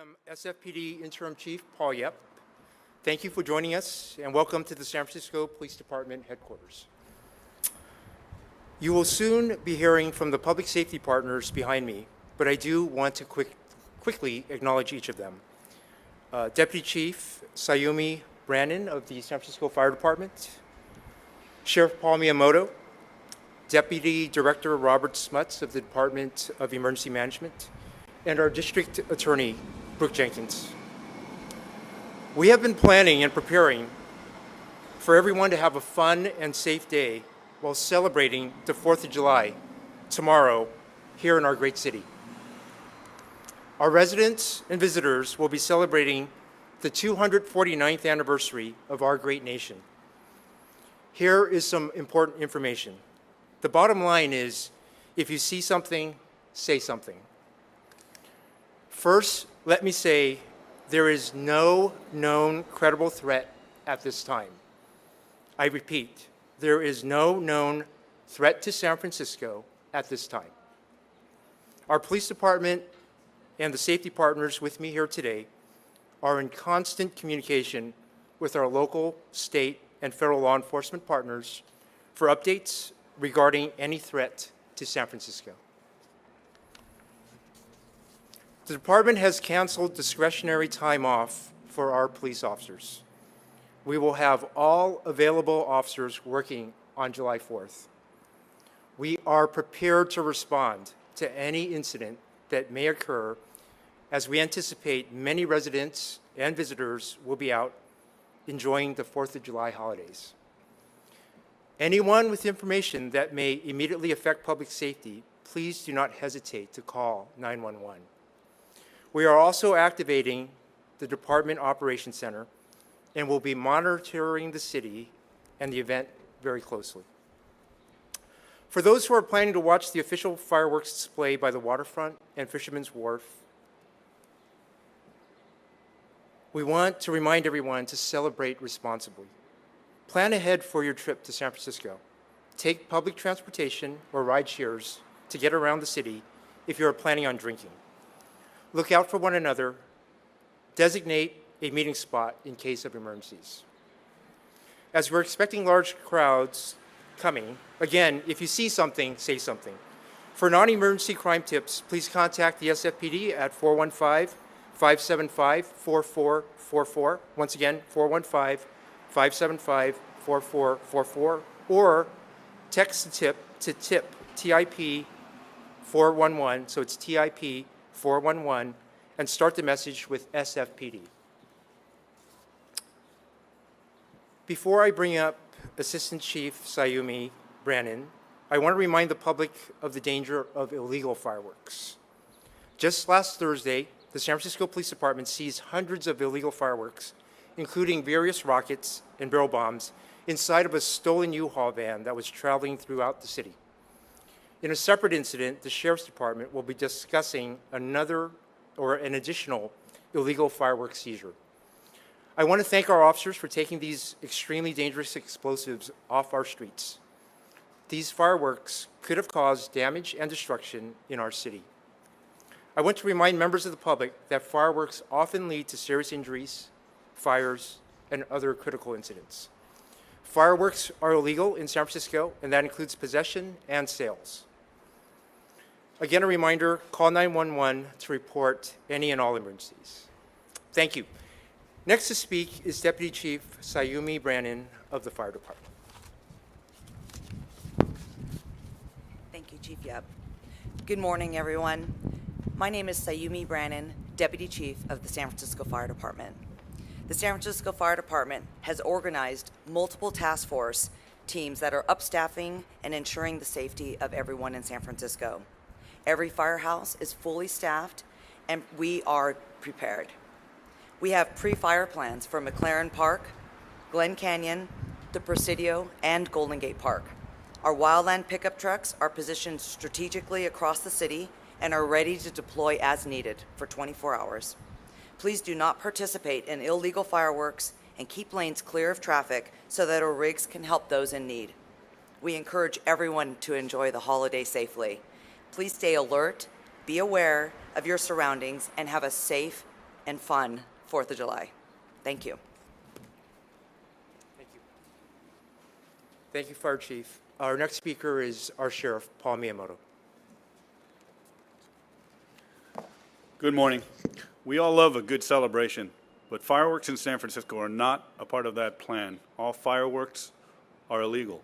am SFPD Interim Chief Paul Yep. Thank you for joining us and welcome to the San Francisco Police Department headquarters. You will soon be hearing from the public safety partners behind me, but I do want to quickly acknowledge each of them. Deputy Chief Sayumi Brannon of the San Francisco Fire Department, Sheriff Paul Miyamoto, Deputy Director Robert Smuts of the Department of Emergency Management, and our District Attorney, Brooke Jenkins. We have been planning and preparing for everyone to have a fun and safe day while celebrating the 4th of July tomorrow here in our great city. Our residents and visitors will be celebrating the 249th anniversary of our great nation. Here is some important information. The bottom line is, if you see something, say something. First, let me say there is no known credible threat at this time. I repeat, there is no known threat to San Francisco at this time. Our police department and the safety partners with me here today are in constant communication with our local, state, and federal law enforcement partners for updates regarding any threat to San Francisco. The department has canceled discretionary time off for our police officers. We will have all available officers working on July 4th. We are prepared to respond to any incident that may occur, as we anticipate many residents and visitors will be out enjoying the 4th of July holidays. Anyone with information that may immediately affect public safety, please do not hesitate to call 911. We are also activating the Department Operations Center and will be monitoring the city and the event very closely. For those who are planning to watch the official fireworks display by the waterfront and Fisherman's Wharf, we want to remind everyone to celebrate responsibly. Plan ahead for your trip to San Francisco. Take public transportation or ride shares to get around the city if you are planning on drinking. Look out for one another. Designate a meeting spot in case of emergencies. As we're expecting large crowds coming, again, if you see something, say something. For non-emergency crime tips, please contact the SFPD at 415-575-4444. Once again, 415-575-4444, or text the tip to TIP 411, so it's TIP 411, and start the message with SFPD. Before I bring up Assistant Chief Sayumi Brannon, I want to remind the public of the danger of illegal fireworks. Just last Thursday, the San Francisco Police Department seized hundreds of illegal fireworks, including various rockets and barrel bombs, inside of a stolen U-Haul van that was traveling throughout the city. In a separate incident, the Sheriff's Department will be discussing an additional illegal fireworks seizure. I want to thank our officers for taking these extremely dangerous explosives off our streets. These fireworks could have caused damage and destruction in our city. I want to remind members of the public that fireworks often lead to serious injuries, fires, and other critical incidents. Fireworks are illegal in San Francisco, and that includes possession and sales. Again, a reminder, call 911 to report any and all emergencies. Thank you. Next to speak is Deputy Chief Sayumi Brannon of the Fire Department. Thank you, Chief Yep. Good morning, everyone. My name is Sayumi Brannon, Deputy Chief of the San Francisco Fire Department. The San Francisco Fire Department has organized multiple task force teams that are upstaffing and ensuring the safety of everyone in San Francisco. Every firehouse is fully staffed, and we are prepared. We have pre-fire plans for McLaren Park, Glen Canyon, the Presidio, and Golden Gate Park. Our wildland pickup trucks are positioned strategically across the city and are ready to deploy as needed for 24 hours. Please do not participate in illegal fireworks and keep lanes clear of traffic so that our rigs can help those in need. We encourage everyone to enjoy the holiday safely. Please stay alert, be aware of your surroundings, and have a safe and fun 4th of July. Thank you. Thank you. Thank you, Fire Chief. Our next speaker is our Sheriff, Paul Miyamoto. Good morning. We all love a good celebration, but fireworks in San Francisco are not a part of that plan. All fireworks are illegal.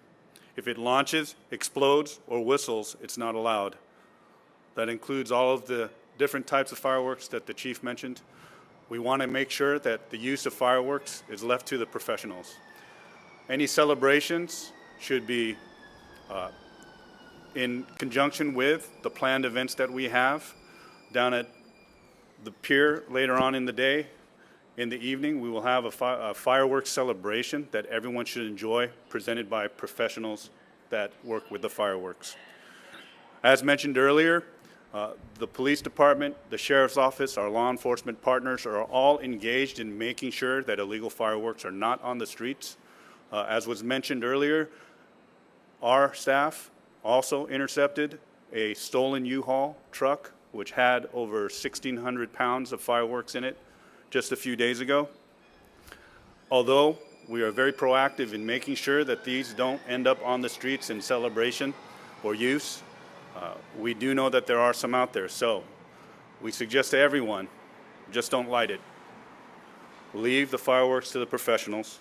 If it launches, explodes, or whistles, it's not allowed. That includes all of the different types of fireworks that the chief mentioned. We want to make sure that the use of fireworks is left to the professionals. Any celebrations should be in conjunction with the planned events that we have down at the pier later on in the day. In the evening, we will have a fireworks celebration that everyone should enjoy, presented by professionals that work with the fireworks. As mentioned earlier, the police department, the sheriff's office, our law enforcement partners are all engaged in making sure that illegal fireworks are not on the streets. As was mentioned earlier, our staff also intercepted a stolen U-Haul truck which had over 1,600 pounds of fireworks in it just a few days ago. Although we are very proactive in making sure that these don't end up on the streets in celebration or use, we do know that there are some out there. So we suggest to everyone, just don't light it. Leave the fireworks to the professionals.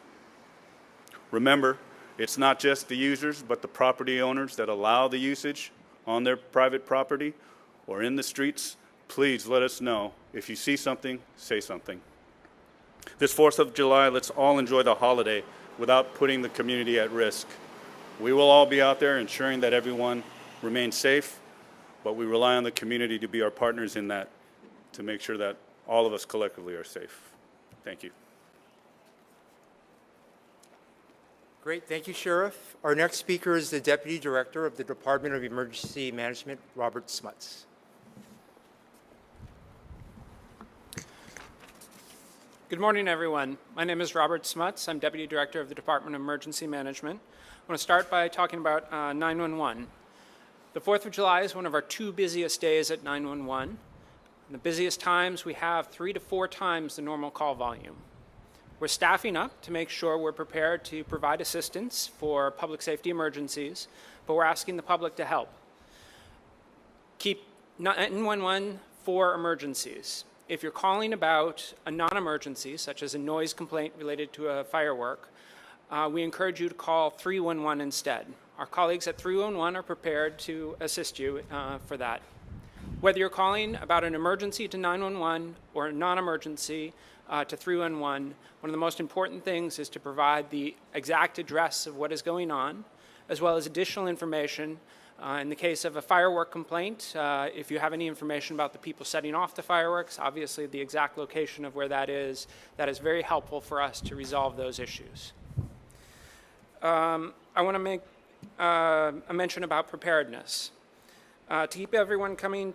Remember, it's not just the users, but the property owners that allow the usage on their private property or in the streets. Please let us know. If you see something, say something. This 4th of July, let's all enjoy the holiday without putting the community at risk. We will all be out there ensuring that everyone remains safe, but we rely on the community to be our partners in that, to make sure that all of us collectively are safe. Thank you. Great, thank you, Sheriff. Our next speaker is the Deputy Director of the Department of Emergency Management, Robert Smuts. Good morning, everyone. My name is Robert Smuts. I'm Deputy Director of the Department of Emergency Management. I want to start by talking about 911. The 4th of July is one of our 2 busiest days at 911. In the busiest times, we have 3 to 4 times the normal call volume. We're staffing up to make sure we're prepared to provide assistance for public safety emergencies, but we're asking the public to help. Keep 911 for emergencies. If you're calling about a non-emergency, such as a noise complaint related to a firework, we encourage you to call 311 instead. Our colleagues at 311 are prepared to assist you for that. Whether you're calling about an emergency to 911 or a non-emergency to 311, one of the most important things is to provide the exact address of what is going on, as well as additional information. In the case of a firework complaint, if you have any information about the people setting off the fireworks, obviously the exact location of where that is very helpful for us to resolve those issues. I want to make a mention about preparedness. To keep everyone coming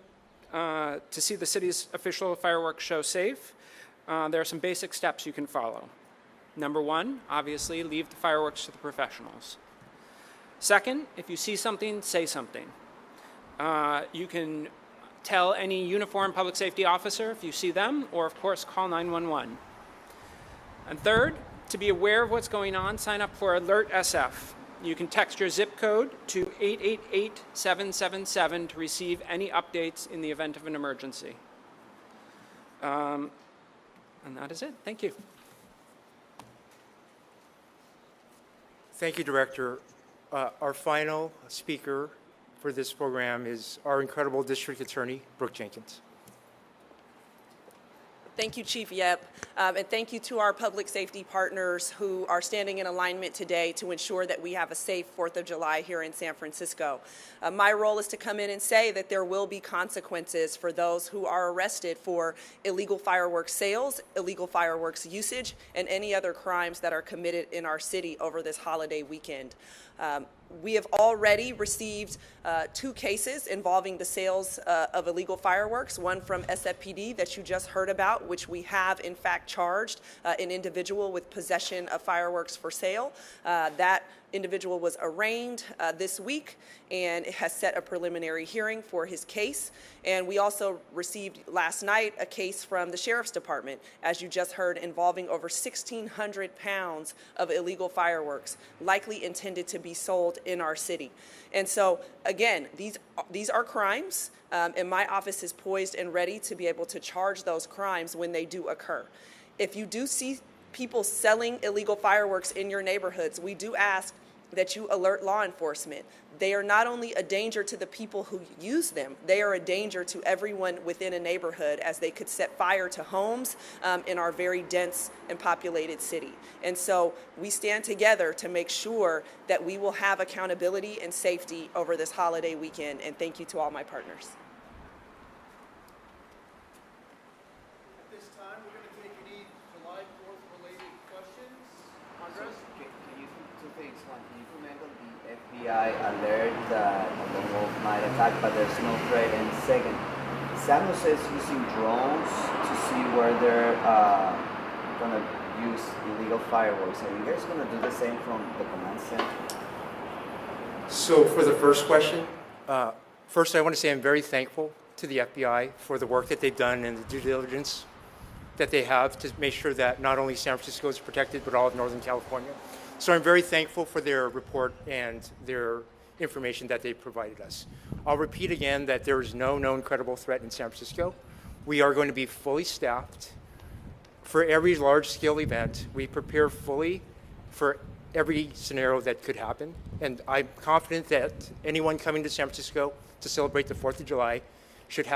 to see the city's official fireworks show safe, there are some basic steps you can follow. Number 1, obviously, leave the fireworks to the professionals. Second, if you see something, say something. You can tell any uniformed public safety officer if you see them, or of course, call 911. And third, to be aware of what's going on, sign up for Alert SF. You can text your zip code to 888-777 to receive any updates in the event of an emergency. And that is it. Thank you. Thank you, Director. Our final speaker for this program is our incredible District Attorney, Brooke Jenkins. Thank you, Chief Yep, and thank you to our public safety partners who are standing in alignment today to ensure that we have a safe 4th of July here in San Francisco. My role is to come in and say that there will be consequences for those who are arrested for illegal fireworks sales, illegal fireworks usage, and any other crimes that are committed in our city over this holiday weekend. We have already received 2 cases involving the sales of illegal fireworks, one from SFPD that you just heard about, which we have in fact charged an individual with possession of fireworks for sale. That individual was arraigned this week and has set a preliminary hearing for his case. And we also received last night a case from the Sheriff's Department, as you just heard, involving over 1,600 pounds of illegal fireworks, likely intended to be sold in our city. And so, again, these are crimes, and my office is poised and ready to be able to charge those crimes when they do occur. If you do see people selling illegal fireworks in your neighborhoods, we do ask that you alert law enforcement. They are not only a danger to the people who use them, they are a danger to everyone within a neighborhood, as they could set fire to homes in our very dense and populated city. And so we stand together to make sure that we will have accountability and safety over this holiday weekend. And thank you to all my partners. At this time, we're going to take any July 4th related questions. Andres? Two things. One, can you comment on the FBI alert that the wolf might attack, but there's no threat? And second, San Jose is using drones to see where they're going to use illegal fireworks. Are you guys going to do the same from the command center? So for the first question, first I want to say I'm very thankful to the FBI for the work that they've done and the due diligence that they have to make sure that not only San Francisco is protected, but all of Northern California. So I'm very thankful for their report and their information that they provided us. I'll repeat again that there is no known credible threat in San Francisco. We are going to be fully staffed for every large-scale event. We prepare fully for every scenario that could happen. And I'm confident that anyone coming to San Francisco to celebrate the 4th of July should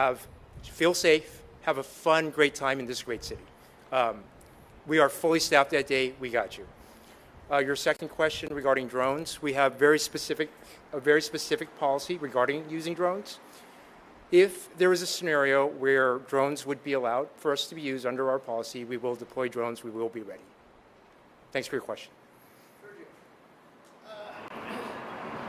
feel safe, have a fun, great time in this great city. We are fully staffed that day. We got you. Your second question regarding drones, we have a very specific policy regarding using drones. If there is a scenario where drones would be allowed for us to be used under our policy, we will deploy drones. We will be ready. Thanks for your question.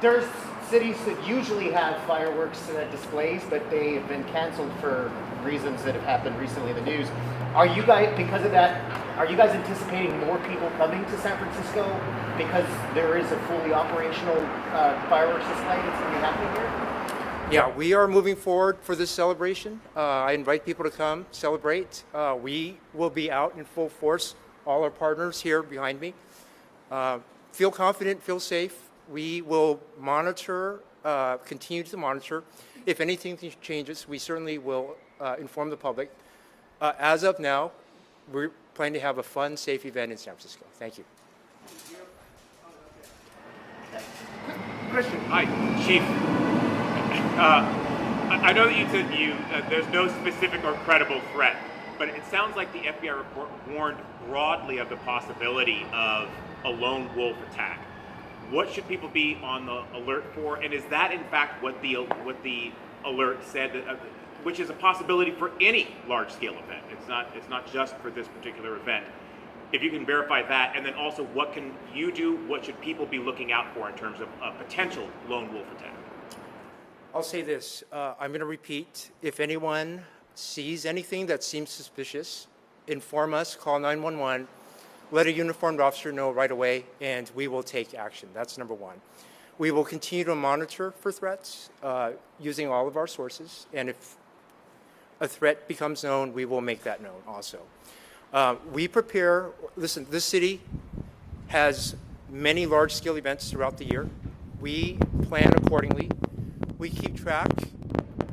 There's cities that usually have fireworks displays, but they have been canceled for reasons that have happened recently in the news. Are you guys, because of that, are you guys anticipating more people coming to San Francisco because there is a fully operational fireworks display that's going to be happening here? Yeah, we are moving forward for this celebration. I invite people to come celebrate. We will be out in full force, all our partners here behind me. Feel confident, feel safe. We will monitor, continue to monitor. If anything changes, we certainly will inform the public. As of now, we're planning to have a fun, safe event in San Francisco. Thank you. Christian. Hi, Chief. I know that you said there's no specific or credible threat, but it sounds like the FBI report warned broadly of the possibility of a lone wolf attack. What should people be on the alert for? And is that in fact what the alert said, which is a possibility for any large-scale event? It's not just for this particular event. If you can verify that, and then also what can you do? What should people be looking out for in terms of a potential lone wolf attack? I'll say this. I'm going to repeat. If anyone sees anything that seems suspicious, inform us, call 911. Let a uniformed officer know right away, and we will take action. That's number one. We will continue to monitor for threats using all of our sources, and if a threat becomes known, we will make that known also. We prepare, listen, this city has many large-scale events throughout the year. We plan accordingly. We keep track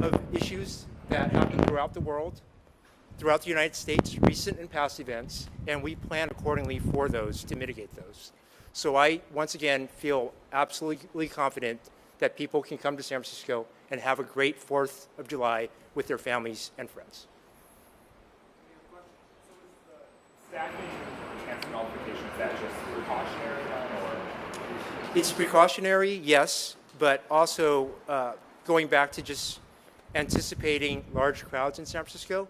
of issues that happen throughout the world, throughout the United States, recent and past events, and we plan accordingly for those to mitigate those. So I, once again, feel absolutely confident that people can come to San Francisco and have a great 4th of July with their families and friends. Staffing chance nullification, is that just precautionary or? It's precautionary, yes, but also going back to just anticipating large crowds in San Francisco,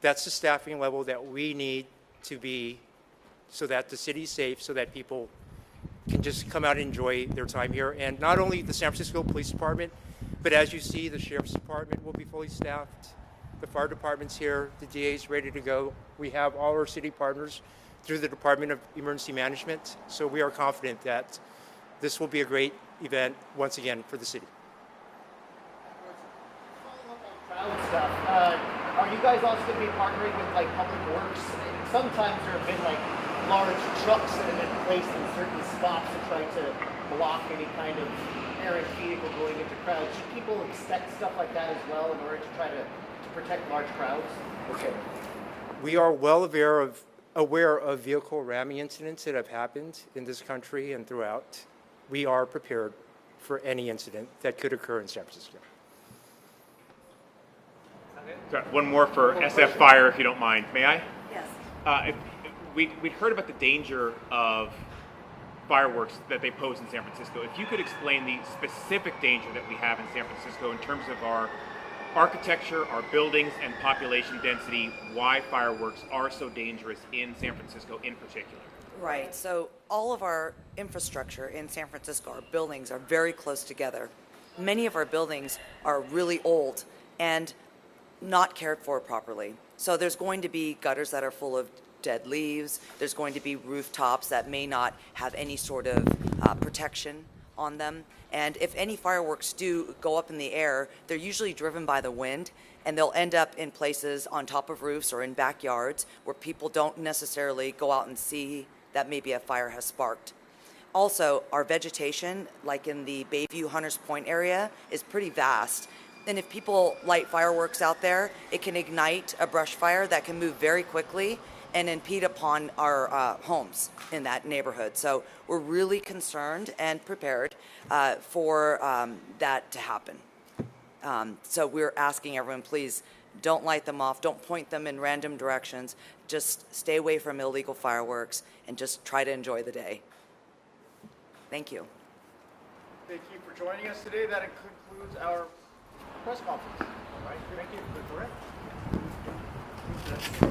that's the staffing level that we need to be so that the city's safe, so that people can just come out and enjoy their time here. And not only the San Francisco Police Department, but as you see, the Sheriff's Department will be fully staffed. The fire department's here, the DA's ready to go. We have all our city partners through the Department of Emergency Management, so we are confident that this will be a great event once again for the city. Crowd stuff. Are you guys also going to be partnering with like Public Works? Sometimes there have been like large trucks that have been placed in certain spots to try to block any kind of errant vehicle going into crowds. Should people expect stuff like that as well in order to try to protect large crowds? Okay. We are well aware of vehicle ramming incidents that have happened in this country and throughout. We are prepared for any incident that could occur in San Francisco. Sorry, one more for SF Fire, if you don't mind. May I? Yes. We'd heard about the danger of fireworks that they pose in San Francisco. If you could explain the specific danger that we have in San Francisco in terms of our architecture, our buildings, and population density, why fireworks are so dangerous in San Francisco in particular. Right. So all of our infrastructure in San Francisco, our buildings are very close together. Many of our buildings are really old and not cared for properly. So there's going to be gutters that are full of dead leaves. There's going to be rooftops that may not have any sort of protection on them. And if any fireworks do go up in the air, they're usually driven by the wind, and they'll end up in places on top of roofs or in backyards where people don't necessarily go out and see that maybe a fire has sparked. Also, our vegetation, like in the Bayview Hunters Point area, is pretty vast. And if people light fireworks out there, it can ignite a brush fire that can move very quickly and impede upon our homes in that neighborhood. So we're really concerned and prepared for that to happen. So we're asking everyone, please don't light them off, don't point them in random directions, just stay away from illegal fireworks and just try to enjoy the day. Thank you. Thank you for joining us today. That concludes our press conference. All right, thank you. Correct.